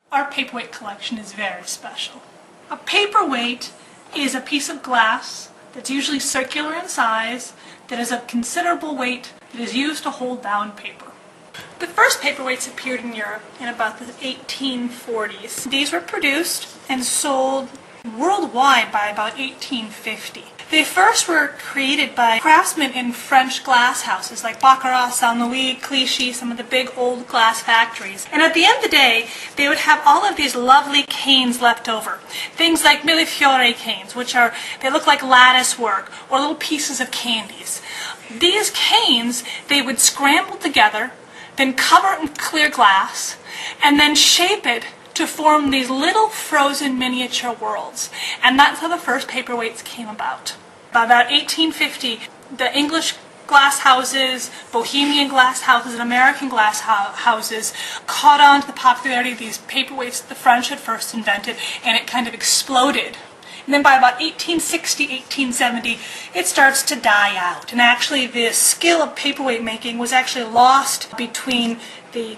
Our paperweight collection is very special. A paperweight is a piece of glass that's usually circular in size, that is of considerable weight, that is used to hold down paper. The first paperweights appeared in Europe in about the 1840s. These were produced and sold worldwide by about 1850. They first were created by craftsmen in French glass houses like Baccarat, Saint Louis, Clichy, some of the big old glass factories. And at the end of the day, they would have all of these lovely canes left over. Things like millefiori canes, they look like lattice work, or little pieces of candies. These canes, they would scramble together, then cover it in clear glass, and then shape it to form these little frozen miniature worlds. And that's how the first paperweights came about. By about 1850, the English glass houses, Bohemian glass houses, and American glass houses caught on to the popularity of these paperweights that the French had first invented, and it kind of exploded. And then by about 1860, 1870, it starts to die out. And actually the skill of paperweight making was actually lost between the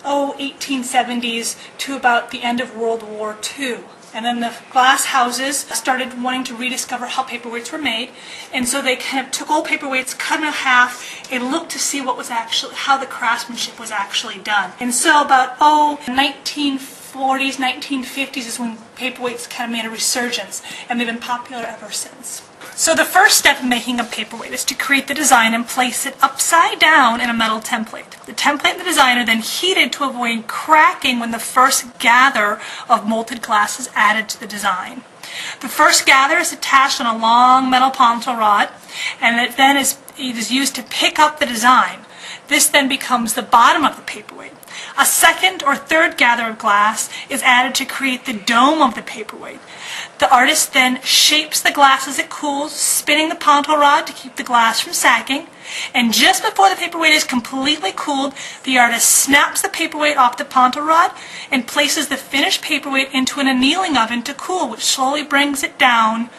1870s to about the end of World War II. And then the glass houses started wanting to rediscover how paperweights were made, and so they kind of took old paperweights, cut them in half, and looked to see how the craftsmanship was actually done. And so about 1940s, 1950s is when paperweights kind of made a resurgence, and they've been popular ever since. So the first step in making a paperweight is to create the design and place it upside down in a metal template. The template and the design are then heated to avoid cracking when the first gather of molted glass is added to the design. The first gather is attached on a long metal ponto rod, and it is used to pick up the design. This then becomes the bottom of the paperweight. A second or third gather of glass is added to create the dome of the paperweight. The artist then shapes the glass as it cools, spinning the ponto rod to keep the glass from sagging. And just before the paperweight is completely cooled, the artist snaps the paperweight off the ponto rod and places the finished paperweight into an annealing oven to cool, which slowly brings it down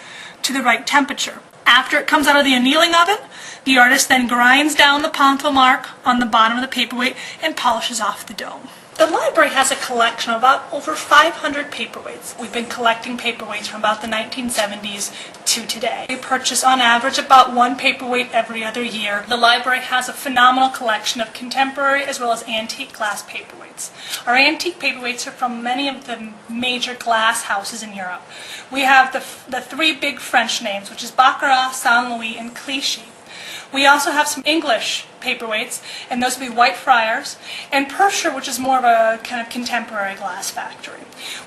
to the right temperature. After it comes out of the annealing oven, the artist then grinds down the ponto mark on the bottom of the paperweight and polishes off the dome. The library has a collection of about over 500 paperweights. We've been collecting paperweights from about the 1970s to today. We purchase on average about one paperweight every other year. The library has a phenomenal collection of contemporary as well as antique glass paperweights. Our antique paperweights are from many of the major glass houses in Europe. We have the three big French names, which is Baccarat, Saint Louis, and Clichy. We also have some English paperweights, and those would be White Friars, and Percher, which is more of a kind of contemporary glass factory.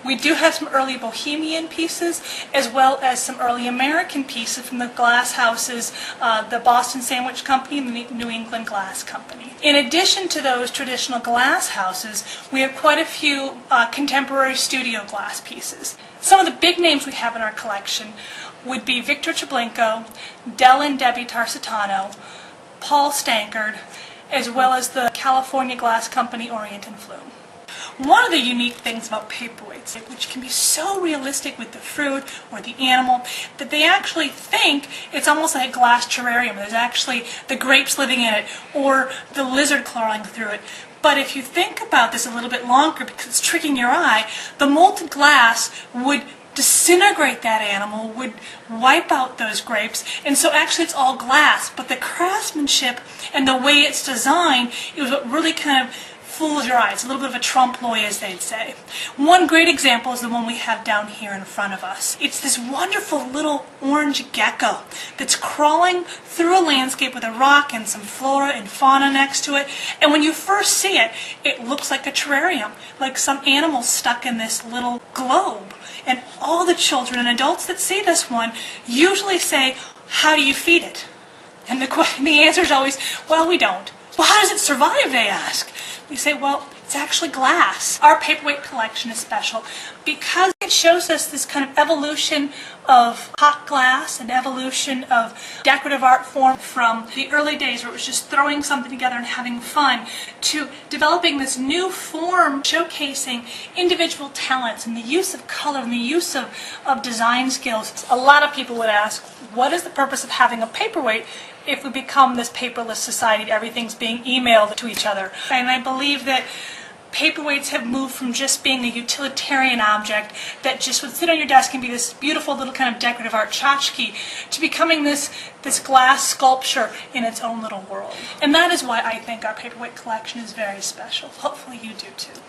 We do have some early Bohemian pieces, as well as some early American pieces from the glass houses, the Boston Sandwich Company and the New England Glass Company. In addition to those traditional glass houses, we have quite a few contemporary studio glass pieces. Some of the big names we have in our collection would be Victor Treblinko, Del and Debbie Tarsitano, Paul Stankard, as well as the California Glass Company Orient and Flume. One of the unique things about paperweights, which can be so realistic with the fruit or the animal, that they actually think it's almost like a glass terrarium. There's actually the grapes living in it or the lizard crawling through it. But if you think about this a little bit longer, because it's tricking your eye, the molten glass would disintegrate that animal, would wipe out those grapes, and so actually it's all glass, but the craftsmanship and the way it's designed is what really kind of fools your eyes, a little bit of a trompe-l'oeil, as they'd say. One great example is the one we have down here in front of us. It's this wonderful little orange gecko that's crawling through a landscape with a rock and some flora and fauna next to it, and when you first see it, it looks like a terrarium, like some animal stuck in this little globe. And all the children and adults that see this one usually say, "How do you feed it?" And the answer is always, "Well, we don't." "Well, how does it survive?" they ask. We say, "Well, it's actually glass." Our paperweight collection is special because it shows us this kind of evolution of hot glass and evolution of decorative art form from the early days where it was just throwing something together and having fun to developing this new form showcasing individual talents and the use of color and the use of design skills. A lot of people would ask, what is the purpose of having a paperweight if we become this paperless society? Everything's being emailed to each other. And I believe that paperweights have moved from just being a utilitarian object that just would sit on your desk and be this beautiful little kind of decorative art tchotchke to becoming this glass sculpture in its own little world. And that is why I think our paperweight collection is very special. Hopefully you do too.